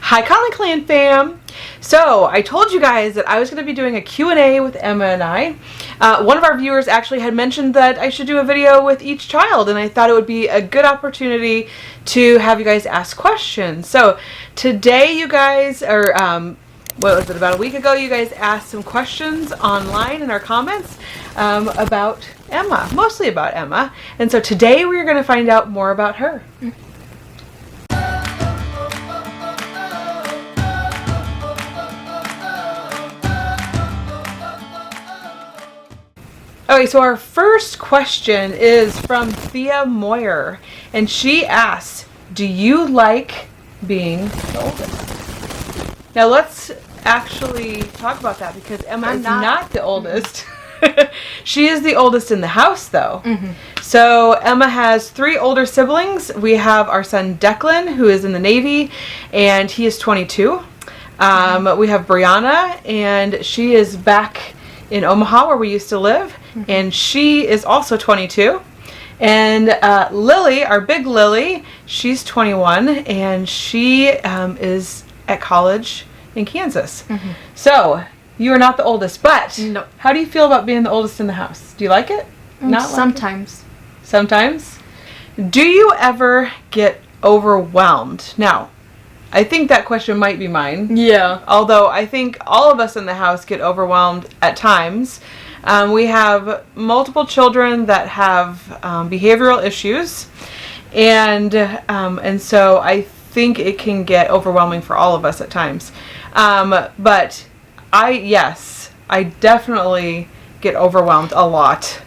Hi LinkTree fam! So I told you guys that I was going to be doing a Q&A with Emma and I. One of our viewers actually had mentioned that I should do a video with each child, and I thought it would be a good opportunity to have you guys ask questions. So today you guys are, what was it, about a week ago you guys asked some questions online in our comments about Emma, mostly about Emma. And so today we're going to find out more about her. Okay, so our first question is from Thea Moyer, and she asks, do you like being the oldest? Now let's actually talk about that, because Emma is not the oldest. She is the oldest in the house, though. So Emma has 3 older siblings. We have our son Declan, who is in the Navy, and he is 22. We have Brianna, and she is back in Omaha, where we used to live. And she is also 22. And Lily, our big Lily, she's 21, and she is at college in Kansas. So you are not the oldest, but no. How do you feel about being the oldest in the house? Do you like it? Not sometimes. Like it? Sometimes. Do you ever get overwhelmed? Now, I think that question might be mine. Yeah. Although I think all of us in the house get overwhelmed at times. We have multiple children that have behavioral issues, and so I think it can get overwhelming for all of us at times. But I definitely get overwhelmed a lot,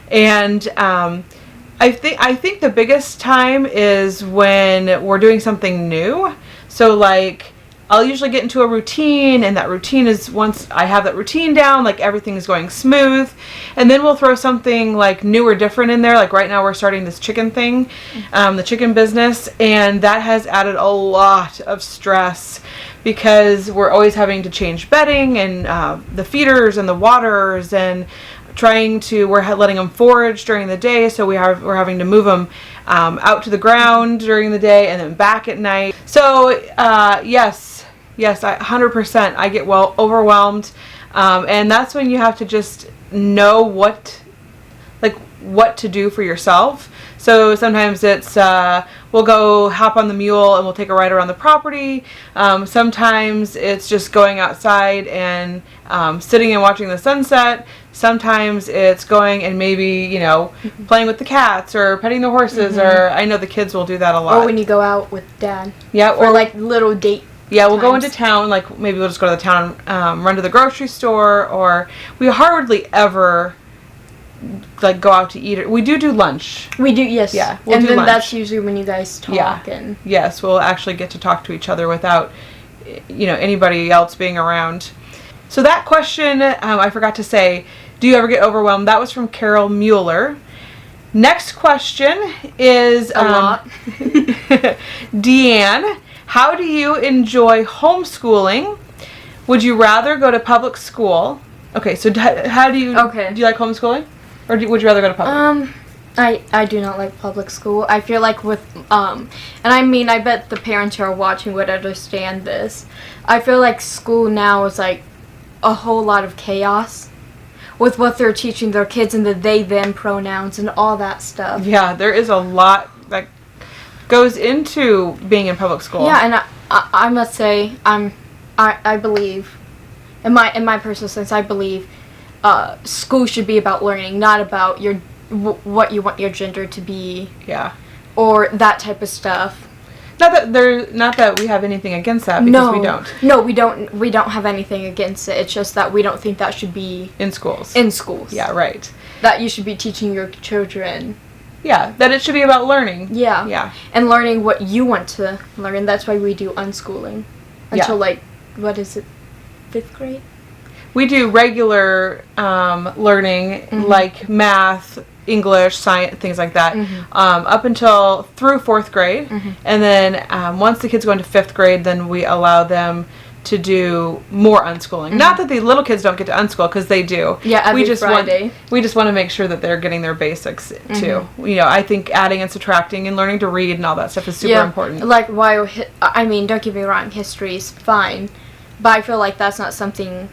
and I think the biggest time is when we're doing something new. So like, I'll usually get into a routine, and that routine is, once I have that routine down, like everything is going smooth, and then we'll throw something like new or different in there. Like right now we're starting this chicken thing, the chicken business, and that has added a lot of stress because we're always having to change bedding and the feeders and the waters, and we're letting them forage during the day, so we're having to move them out to the ground during the day and then back at night. So yes, 100% I get overwhelmed, and that's when you have to just know what to do for yourself. So sometimes it's we'll go hop on the mule and we'll take a ride around the property. Sometimes it's just going outside and sitting and watching the sunset. Sometimes it's going and maybe, playing with the cats or petting the horses, or I know the kids will do that a lot. Or when you go out with Dad. Yeah. Or like little date. Yeah, we'll go into town, like maybe we'll just go to the town, run to the grocery store, or we hardly ever like go out to eat. We do lunch. We do, yes. Yeah, we'll do lunch. And then that's usually when you guys talk. Yeah. And yes, we'll actually get to talk to each other without, anybody else being around. So that question, I forgot to say, do you ever get overwhelmed? That was from Carol Mueller. Next question is a lot. Deanne, how do you enjoy homeschooling? Would you rather go to public school? Okay, so how do you? Okay. Do you like homeschooling, or would you rather go to public? I do not like public school. I feel like with and I bet the parents who are watching would understand this. I feel like school now is like a whole lot of chaos with what they're teaching their kids and the they/them pronouns and all that stuff. Yeah, there is a lot that goes into being in public school. Yeah, and I must say I believe, in my personal sense, I believe school should be about learning, not about what you want your gender to be. Yeah. Or that type of stuff. Not that we have anything against that, because we don't. No, we don't have anything against it. It's just that we don't think that should be in schools. Yeah, right. That you should be teaching your children. Yeah, that it should be about learning. Yeah. Yeah. And learning what you want to learn. That's why we do unschooling until what is it, 5th grade? We do regular learning, like math, English, science, things like that, up through 4th grade. And then once the kids go into 5th grade, then we allow them to do more unschooling. Not that the little kids don't get to unschool, because they do. Yeah, every Friday. We just want to make sure that they're getting their basics too. You know, I think adding and subtracting and learning to read and all that stuff is super important. Like, I mean, don't get me wrong, history is fine, but I feel like that's not something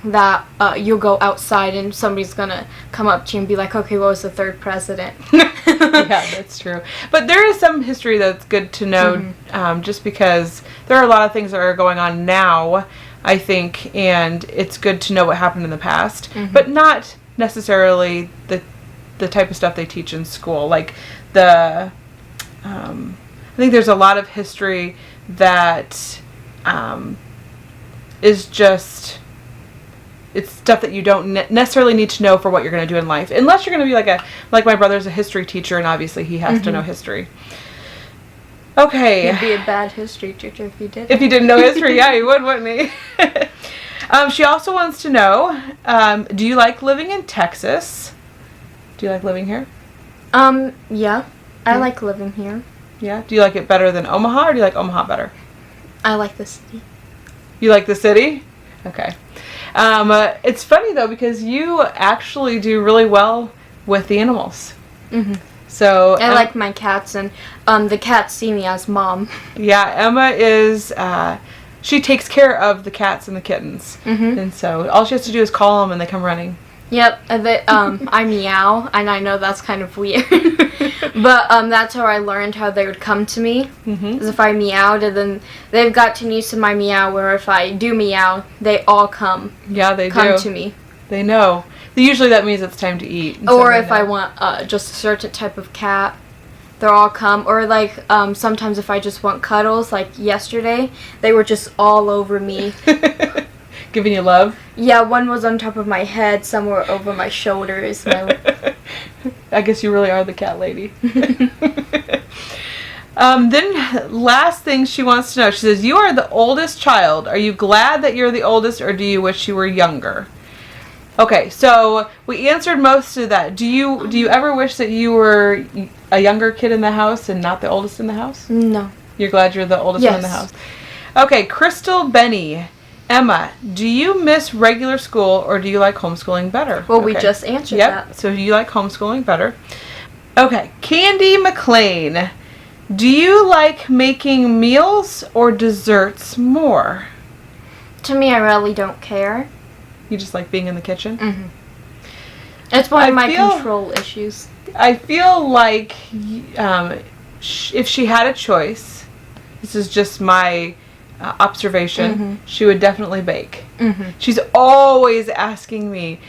that you'll go outside and somebody's gonna come up to you and be like, okay, what was the third president? Yeah, that's true. But there is some history that's good to know, just because there are a lot of things that are going on now, I think, and it's good to know what happened in the past, but not necessarily the type of stuff they teach in school. Like I think there's a lot of history that is just... It's stuff that you don't necessarily need to know for what you're going to do in life. Unless you're going to be like my brother's a history teacher, and obviously he has to know history. Okay. He'd be a bad history teacher if he did. If he didn't know history, yeah, he would, wouldn't he? She also wants to know, do you like living in Texas? Do you like living here? Yeah. I like living here. Yeah? Do you like it better than Omaha, or do you like Omaha better? I like the city. You like the city? Okay. It's funny though, because you actually do really well with the animals. So I like my cats, and the cats see me as mom. Yeah, Emma is she takes care of the cats and the kittens, and so all she has to do is call them and they come running. Yep, I meow, and I know that's kind of weird, but that's how I learned how they would come to me, is if I meowed, and then they've gotten used to my meow, where if I do meow, they all come. Yeah, they come do. to me. They know. Usually that means it's time to eat. Or if I want just a certain type of cat, they'll all come. Or like sometimes if I just want cuddles, like yesterday, they were just all over me. Giving you love? Yeah, one was on top of my head, some were over my shoulders. I guess you really are the cat lady. Then last thing she wants to know, she says, you are the oldest child. Are you glad that you're the oldest, or do you wish you were younger? Okay, so we answered most of that. Do you ever wish that you were a younger kid in the house and not the oldest in the house? No. You're glad you're the oldest one in the house? Okay, Crystal Benny. Emma, do you miss regular school, or do you like homeschooling better? Well, we just answered that. So you like homeschooling better. Okay, Candy McLean. Do you like making meals or desserts more? To me, I really don't care. You just like being in the kitchen? It's one of my control issues. I feel like if she had a choice, this is just my observation, she would definitely bake. She's always asking me,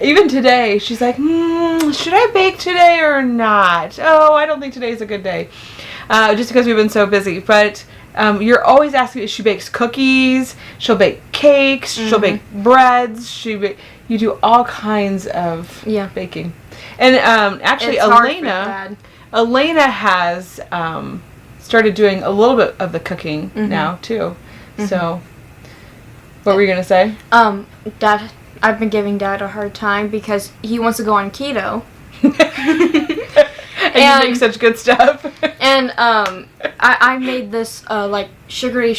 even today, she's like, should I bake today or not? Oh, I don't think today's a good day. Just because we've been so busy. But you're always asking, she bakes cookies, she'll bake cakes, she'll bake breads, you do all kinds of baking. And actually, Elena has started doing a little bit of the cooking now too. So, what were you gonna say? Dad, I've been giving Dad a hard time because he wants to go on keto. And you make such good stuff. And I made this like sugary.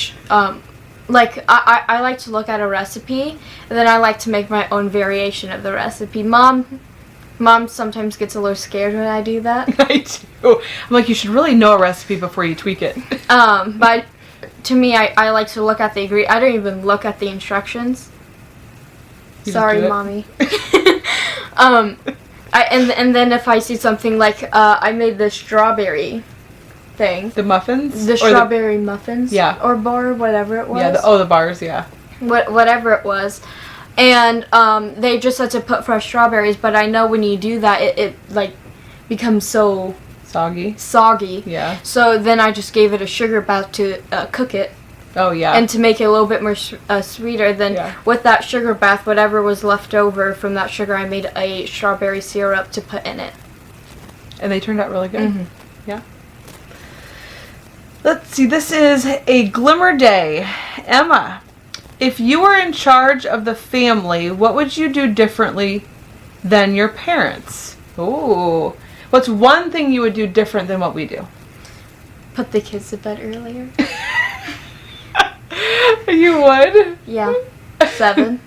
Like I like to look at a recipe, and then I like to make my own variation of the recipe. Mom sometimes gets a little scared when I do that. I do. I'm like, you should really know a recipe before you tweak it. But to me, I like to look at the I don't even look at the instructions. Sorry, Mommy. And then if I see something like I made the strawberry thing. The muffins? The strawberry muffins? Yeah. Or bar, whatever it was. Yeah, the bars, yeah. Whatever it was. And they just had to put fresh strawberries, but I know when you do that, it like becomes so soggy. Yeah. So then I just gave it a sugar bath to cook it. Oh, yeah. And to make it a little bit more sweeter, then with that sugar bath, whatever was left over from that sugar, I made a strawberry syrup to put in it. And they turned out really good. Yeah. Let's see, this is a Glimmer Day. Emma, if you were in charge of the family, what would you do differently than your parents? Ooh. What's one thing you would do different than what we do? Put the kids to bed earlier. You would? Yeah. 7.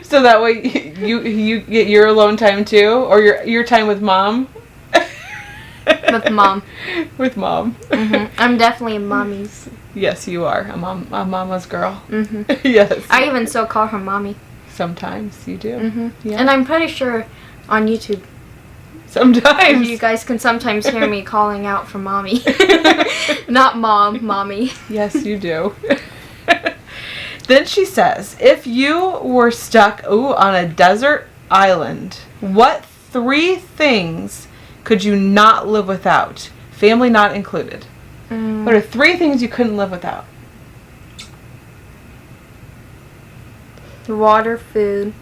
So that way you get your alone time too, or your time with mom. With mom. With mom. I'm definitely a mommy's. Yes, you are a mama's girl. Yes. I even still call her mommy. Sometimes you do. Yeah. And I'm pretty sure on YouTube. Sometimes. You guys can sometimes hear me calling out for mommy. Not mom, mommy. Yes, you do. Then she says, if you were stuck on a desert island, what 3 things could you not live without? Family not included. What are 3 things you couldn't live without? Water, food.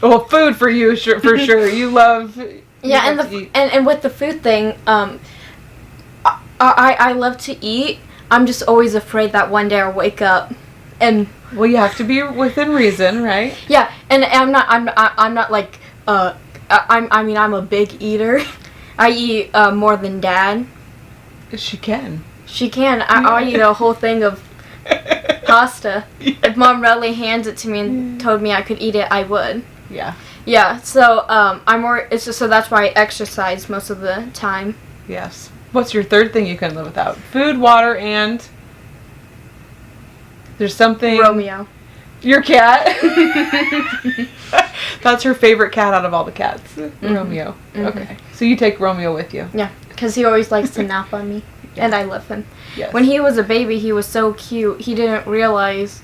Well, food for you, for sure. You love. And with the food thing, I love to eat. I'm just always afraid that one day I'll wake up and. Well, you have to be within reason, right? Yeah, and I'm not like I'm a big eater. I eat more than Dad. She can. She can. I'll eat a whole thing of pasta. Yeah. If Mom readily hands it to me and told me I could eat it, I would. Yeah. Yeah. So I'm more. It's just so that's why I exercise most of the time. Yes. What's your 3rd thing you couldn't live without? Food, water, and there's something. Romeo. Your cat. That's her favorite cat out of all the cats. Romeo. Okay. So you take Romeo with you. Yeah, because he always likes to nap on me, and I love him. Yes. When he was a baby, he was so cute. He didn't realize.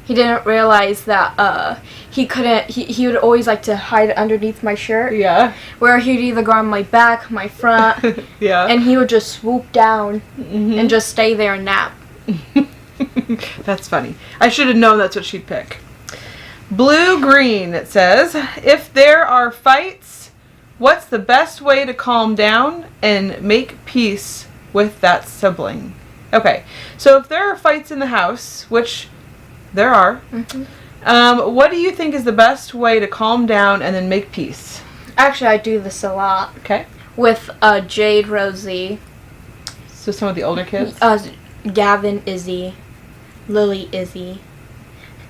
He didn't realize that he couldn't. He would always like to hide underneath my shirt. Yeah. Where he'd either go on my back, my front. Yeah. And he would just swoop down and just stay there and nap. That's funny. I should have known that's what she'd pick. Blue-green, it says, if there are fights, what's the best way to calm down and make peace with that sibling? Okay, so if there are fights in the house, which there are, what do you think is the best way to calm down and then make peace? Actually, I do this a lot. Okay. With Jade, Rosie. So some of the older kids? Gavin, Izzy, Lily, Izzy.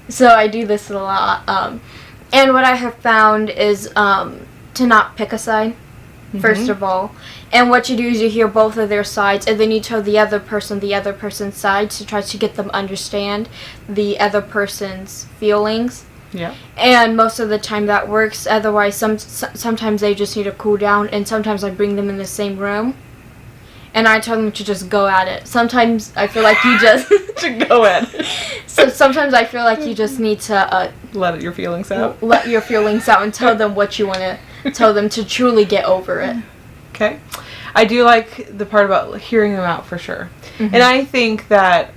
So I do this a lot. And what I have found is to not pick a side, first of all. And what you do is you hear both of their sides, and then you tell the other person's side to try to get them understand the other person's feelings. Yeah. And most of the time that works. Otherwise, sometimes they just need to cool down, and sometimes I bring them in the same room. And I tell them to just go at it. Sometimes I feel like you just... to go at it. So sometimes I feel like you just need to... let your feelings out. Let your feelings out and tell them what you want to tell them to truly get over it. Okay. I do like the part about hearing them out for sure. And I think that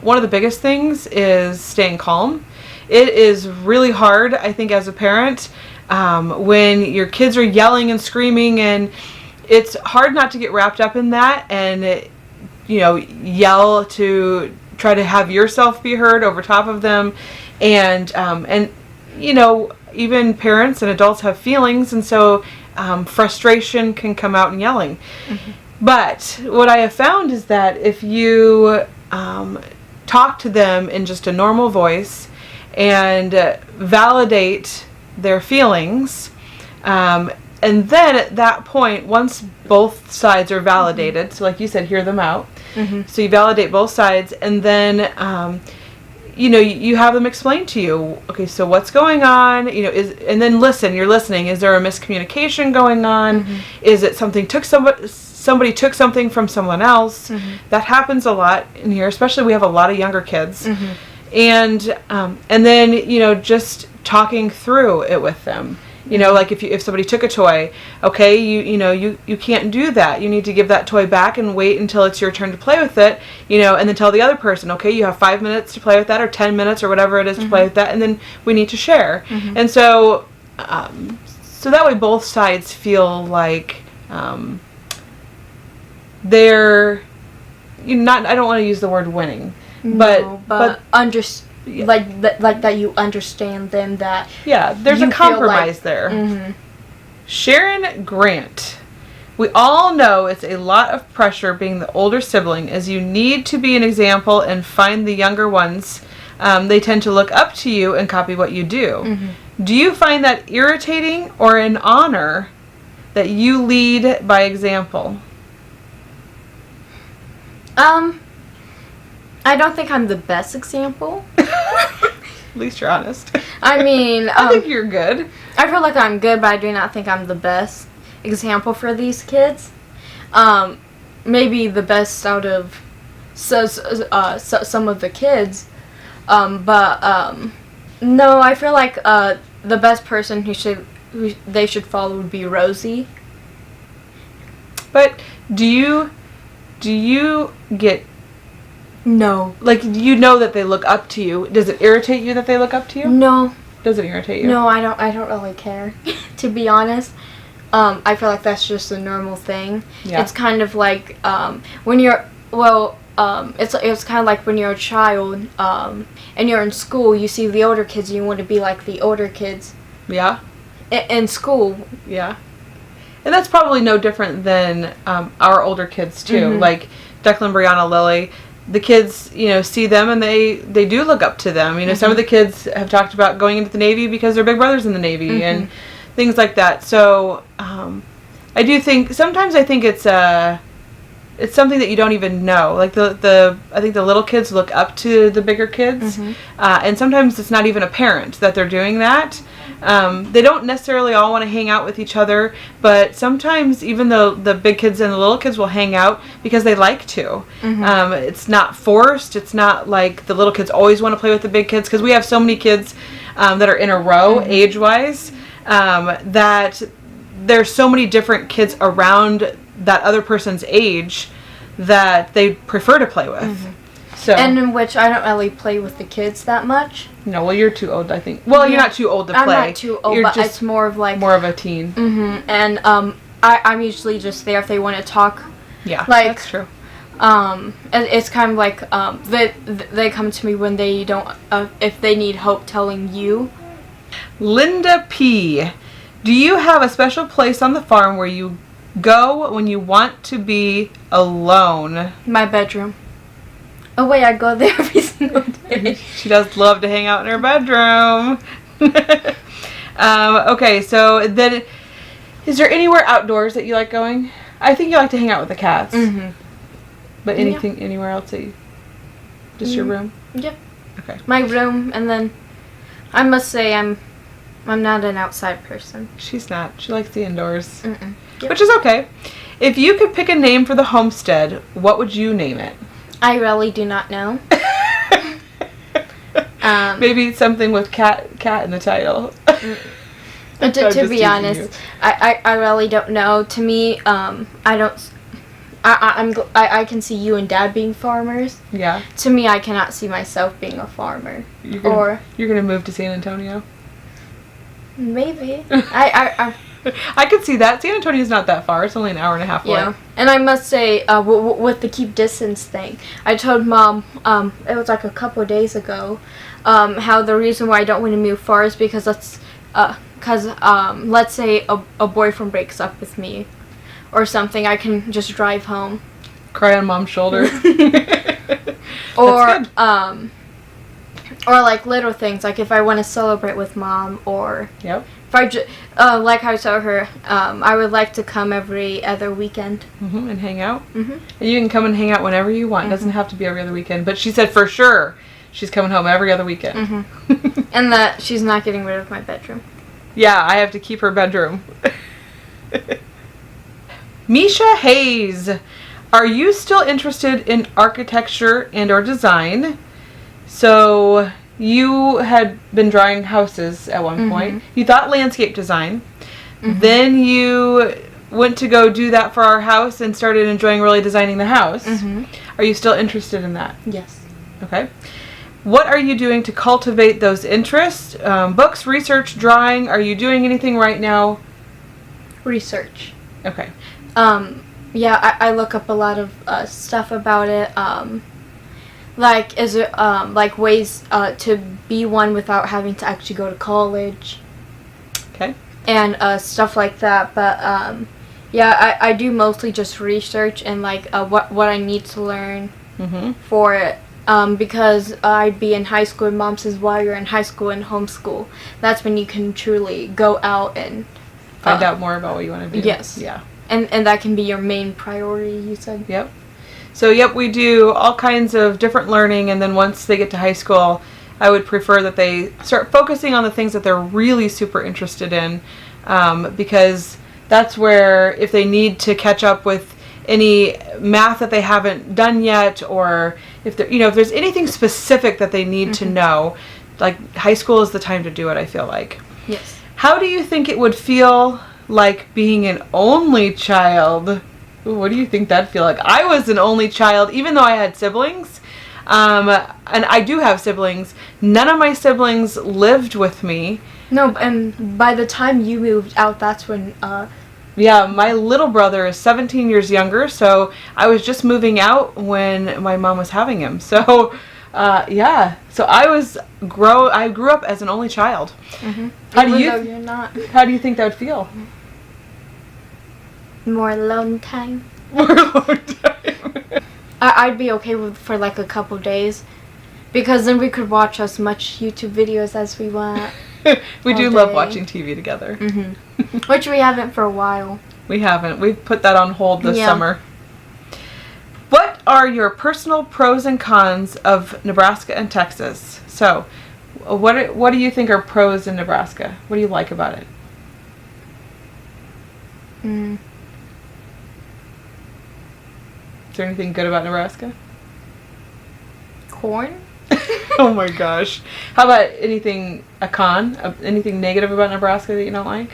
one of the biggest things is staying calm. It is really hard, I think, as a parent, when your kids are yelling and screaming, and it's hard not to get wrapped up in that and, yell to try to have yourself be heard over top of them. And even parents and adults have feelings, and so frustration can come out in yelling. But what I have found is that if you talk to them in just a normal voice and validate their feelings, and then at that point, once both sides are validated, so like you said, hear them out. So you validate both sides, and then you have them explain to you, okay, so what's going on, and then listen, you're listening. Is there a miscommunication going on? Is it somebody took something from someone else? That happens a lot in here, especially we have a lot of younger kids. And then, just talking through it with them. Like if somebody took a toy, okay, you can't do that. You need to give that toy back and wait until it's your turn to play with it, and then tell the other person, okay, you have 5 minutes to play with that, or 10 minutes, or whatever it is to play with that, and then we need to share. And so that way both sides feel like they're not. I don't want to use the word winning, but like that you understand them, that there's a compromise there. Sharon Grant, We all know it's a lot of pressure being the older sibling, as you need to be an example and find the younger ones. They tend to look up to you and copy what you do. Do you find that irritating or an honor that you lead by example? I don't think I'm the best example. At least you're honest. I mean, I think you're good. I feel like I'm good, but I do not think I'm the best example for these kids. Maybe the best out of some of the kids. But no, I feel like the best person who they should follow would be Rosie. But do you get, No. like, you know that they look up to you? Does it irritate you that they look up to you? No. Does it irritate you? No, I don't really care. To be honest, I feel like that's just a normal thing. Yeah. It's kind of like when you're it's kind of like when you're a child and you're in school. You see the older kids, and you want to be like the older kids. Yeah. In school. Yeah. And that's probably no different than our older kids too. Like Declan, Brianna, Lily. The kids, see them and they do look up to them. Some of the kids have talked about going into the Navy because their big brother's in the Navy and things like that. So I do think sometimes it's something that you don't even know. Like I think the little kids look up to the bigger kids, and sometimes it's not even apparent that they're doing that. They don't necessarily all want to hang out with each other, but sometimes even though the big kids and the little kids will hang out because they like to. It's not forced. It's not like the little kids always want to play with the big kids, because we have so many kids that are in a row age-wise, that there's so many different kids around that other person's age that they prefer to play with. So, and in which I don't really play with the kids that much. No, well, you're too old, I think. Well, you're not too old to play. I'm not too old, you're but just it's more of like... more of a teen. And I'm usually just there if they want to talk. Yeah, like, that's true. It's kind of like they come to me when they don't... if they need help telling you. Linda P. Do you have a special place on the farm where you go when you want to be alone? My bedroom. Oh wait, I go there every single day. She does love to hang out in her bedroom. Okay, so then, is there anywhere outdoors that you like going? I think you like to hang out with the cats. But anywhere else that you... Just your room? Yep. Okay. My room, and then I must say I'm not an outside person. She's not. She likes the indoors. Yep. Which is okay. If you could pick a name for the homestead, what would you name it? I really do not know. Maybe something with cat in the title. To be honest, I really don't know. To me, I can see you and Dad being farmers. Yeah. To me, I cannot see myself being a farmer. You're gonna move to San Antonio? Maybe. I could see that. San Antonio's not that far. It's only an hour and a half away. Yeah. And I must say, with the keep distance thing, I told Mom, it was like a couple of days ago, how the reason why I don't want to move far is because let's say a boyfriend breaks up with me or something, I can just drive home. Cry on Mom's shoulder. Or like little things, like if I want to celebrate with Mom, or yep. if like I told her, I would like to come every other weekend. And hang out. And you can come and hang out whenever you want. It doesn't have to be every other weekend. But she said for sure she's coming home every other weekend. And that she's not getting rid of my bedroom. Yeah, I have to keep her bedroom. Misha Hayes, are you still interested in architecture and or design? So you had been drawing houses at one point. You thought landscape design. Then you went to go do that for our house and started enjoying really designing the house. Are you still interested in that? Yes. Okay. What are you doing to cultivate those interests? Books, research, drawing. Are you doing anything right now? Research. Okay. Yeah, I look up a lot of stuff about it. Like, is it like ways to be one without having to actually go to college? Okay. And stuff like that. But Yeah, I do mostly just research and like what I need to learn for it. Because I'd be in high school and Mom says, while you're in high school and homeschool, that's when you can truly go out and find out more about what you want to do. Yes. Yeah. And that can be your main priority, you said? Yep. So, yep, we do all kinds of different learning, and then once they get to high school, I would prefer that they start focusing on the things that they're really super interested in, because that's where if they need to catch up with any math that they haven't done yet, or if there's anything specific that they need to know, like high school is the time to do it, I feel like. Yes. How do you think it would feel like being an only child? Ooh, what do you think that'd feel like? I was an only child, even though I had siblings. And I do have siblings. None of my siblings lived with me. No, and by the time you moved out, that's when... Yeah, my little brother is 17 years younger, so I was just moving out when my mom was having him. So, yeah. So I grew up as an only child. How do you're not. How do you think that would feel? More alone time. More alone time. I'd be okay for like a couple days, because then we could watch as much YouTube videos as we want. We do love watching TV together. Which we haven't for a while. We haven't. We've put that on hold this summer. What are your personal pros and cons of Nebraska and Texas? So, what do you think are pros in Nebraska? What do you like about it? Is there anything good about Nebraska? Corn? Oh my gosh. How about anything anything negative about Nebraska that you don't like?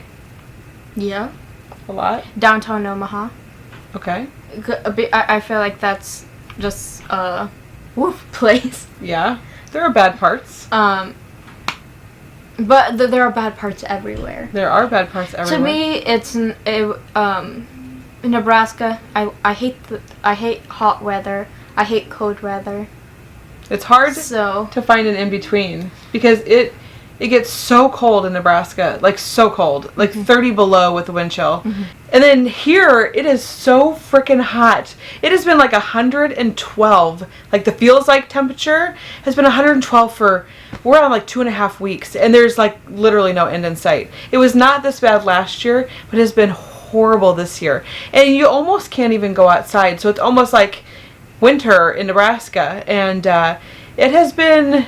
Yeah. A lot? Downtown Omaha. Okay. I feel like that's just a woof place. Yeah. There are bad parts. But there are bad parts everywhere. There are bad parts everywhere. To me, it's in Nebraska. I hate hot weather. I hate cold weather. It's hard to find an in between, because it gets so cold in Nebraska, like so cold, like 30 below with the wind chill. And then here it is so freaking hot. It has been like 112, like the feels like temperature has been 112 we're on like 2.5 weeks, and there's like literally no end in sight. It was not this bad last year, but it has been horrible this year, and you almost can't even go outside. So it's almost like winter in Nebraska, and it has been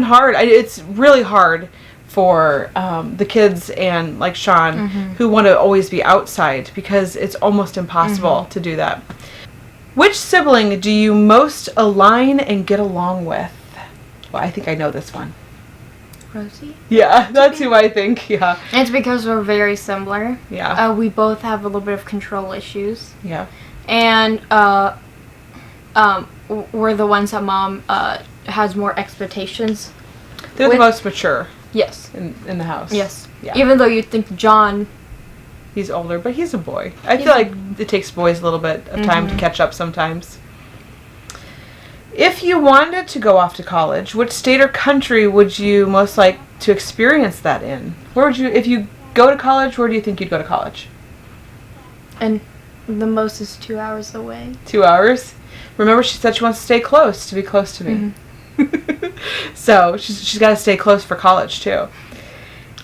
hard. It's really hard for the kids and like Sean, who want to always be outside, because it's almost impossible to do that. Which sibling do you most align and get along with? Well, I think I know this one. Rosie? Yeah, that's who I think. Yeah. It's because we're very similar. Yeah. We both have a little bit of control issues. Yeah. And we're the ones that Mom has more expectations. They're the most mature. Yes. In the house. Yes. Yeah. Even though you'd think John... He's older, but he's a boy. I feel like it takes boys a little bit of time to catch up sometimes. If you wanted to go off to college, which state or country would you most like to experience that in? If you go to college, where do you think you'd go to college? And the most is 2 hours away. 2 hours? Remember, she said she wants to stay close, to be close to me. So she's got to stay close for college too.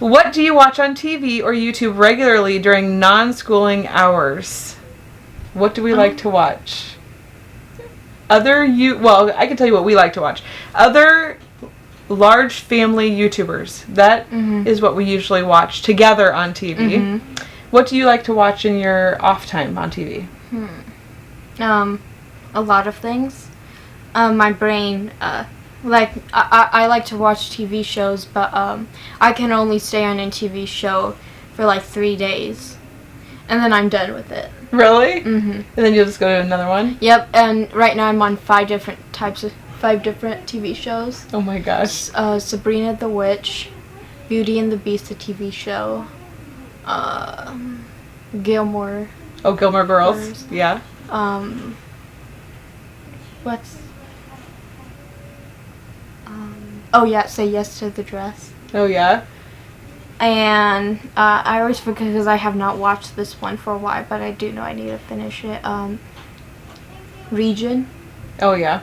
What do you watch on TV or YouTube regularly during non-schooling hours? What do we like to watch? Well, I can tell you what we like to watch. Other large family YouTubers. That is what we usually watch together on TV. What do you like to watch in your off time on TV? A lot of things. My brain, I like to watch TV shows, but I can only stay on a TV show for like 3 days, and then I'm done with it. Really? And then you'll just go to another one? Yep, and right now I'm on 5 different TV shows. Oh my gosh. Sabrina the Witch, Beauty and the Beast, the TV show, Gilmore. Oh, Gilmore Girls. Yeah. Oh yeah, Say Yes to the Dress. Oh yeah. And I always forget because I have not watched this one for a while, but I do know I need to finish it. Region. Oh, yeah.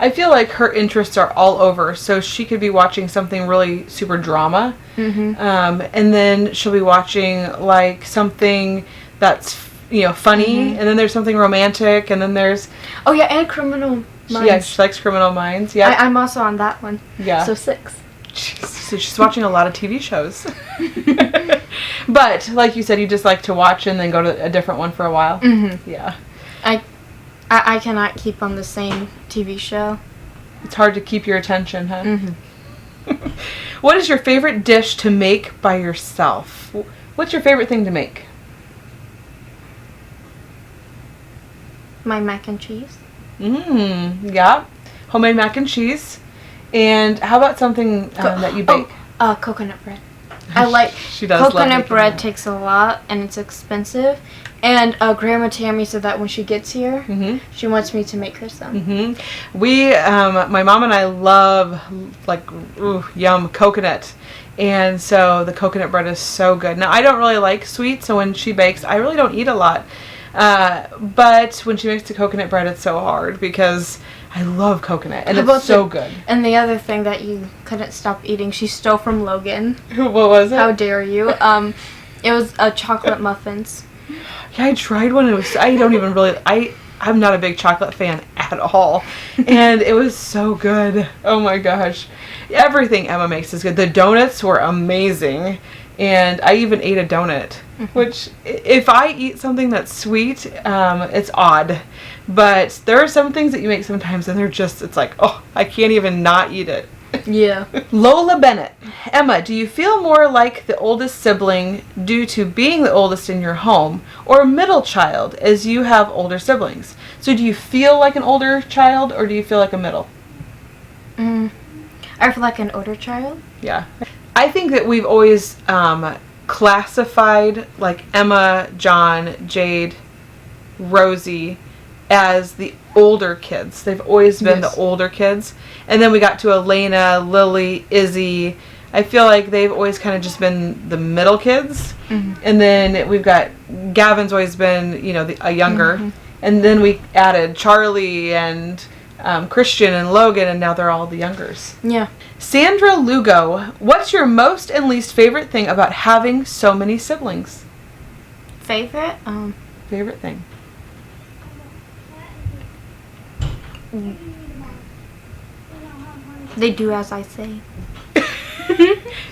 I feel like her interests are all over, so she could be watching something really super drama, and then she'll be watching like something that's funny, and then there's something romantic, and then there's and Criminal Minds. Yeah, she likes Criminal Minds. Yeah, I'm also on that one. Yeah, so 6. So she's watching a lot of TV shows. But like you said, you just like to watch and then go to a different one for a while. Yeah. I cannot keep on the same TV show. It's hard to keep your attention, huh? What is your favorite dish to make by yourself? What's your favorite thing to make? My mac and cheese. Yeah. Homemade mac and cheese. And how about something that you bake? Coconut bread. I like she does coconut love bread. Takes a lot and it's expensive. And Grandma Tammy said that when she gets here, she wants me to make her some. We, my mom and I love yum coconut, and so the coconut bread is so good. Now I don't really like sweet, so when she bakes, I really don't eat a lot. But when she makes the coconut bread, it's so hard because I love coconut, and it's so good. And the other thing that you couldn't stop eating, she stole from Logan. What was it? How dare you? It was chocolate muffins. Yeah, I tried one. I'm not a big chocolate fan at all, and it was so good. Oh my gosh, everything Emma makes is good. The donuts were amazing, and I even ate a donut. Which, if I eat something that's sweet, it's odd. But there are some things that you make sometimes, and it's like, oh, I can't even not eat it. Yeah. Lola Bennett. Emma, do you feel more like the oldest sibling due to being the oldest in your home, or middle child as you have older siblings? So do you feel like an older child, or do you feel like a middle? I feel like an older child. Yeah. I think that we've always classified like Emma, John, Jade, Rosie as the older kids. They've always been the older kids. And then we got to Elena, Lily, Izzy. I feel like they've always kind of just been the middle kids. And then we've got Gavin's always been, a younger. And then we added Charlie and Christian and Logan, and now they're all the youngers. Yeah. Sandra Lugo, what's your most and least favorite thing about having so many siblings? Favorite? Favorite thing. They do as I say.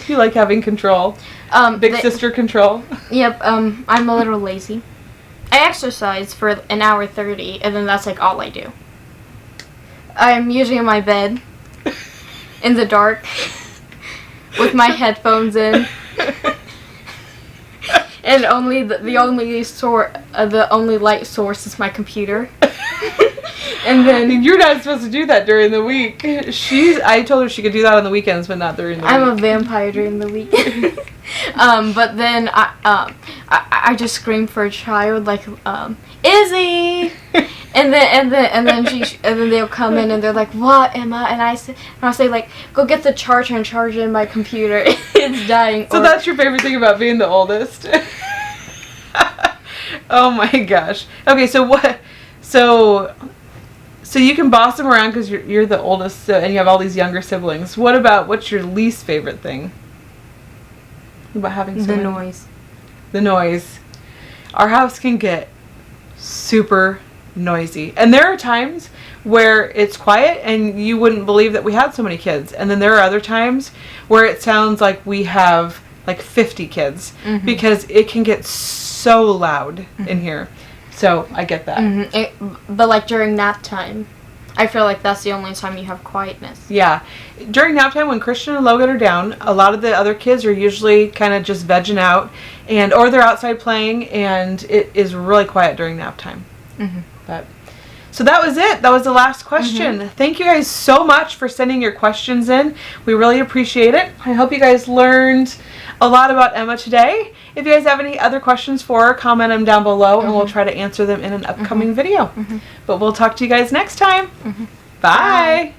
You like having control. Big sister control. Yep. I'm a little lazy. I exercise for an hour 30, and then that's like all I do. I'm usually in my bed in the dark with my headphones in, and only the only light source is my computer. And then you're not supposed to do that during the week. I told her she could do that on the weekends, but not during the week. I'm a vampire during the week. But then I just scream for a child like Izzy, and then they'll come in and they're like, "What, Emma?" And I'll say like, "Go get the charger and charge it in my computer. It's dying." So that's your favorite thing about being the oldest? Oh my gosh. Okay, so what? So you can boss them around because you're the oldest, and you have all these younger siblings. What's your least favorite thing about having so many? Noise. The noise. Our house can get super noisy, and there are times where it's quiet and you wouldn't believe that we had so many kids, and then there are other times where it sounds like we have like 50 kids because it can get so loud in here. So I get that. But like during nap time, I feel like that's the only time you have quietness. Yeah. During nap time, when Christian and Logan are down, a lot of the other kids are usually kind of just vegging out, or they're outside playing, and it is really quiet during nap time. So that was it. That was the last question. Thank you guys so much for sending your questions in. We really appreciate it. I hope you guys learned a lot about Emma today. If you guys have any other questions for her, comment them down below, and we'll try to answer them in an upcoming video. But we'll talk to you guys next time. Bye.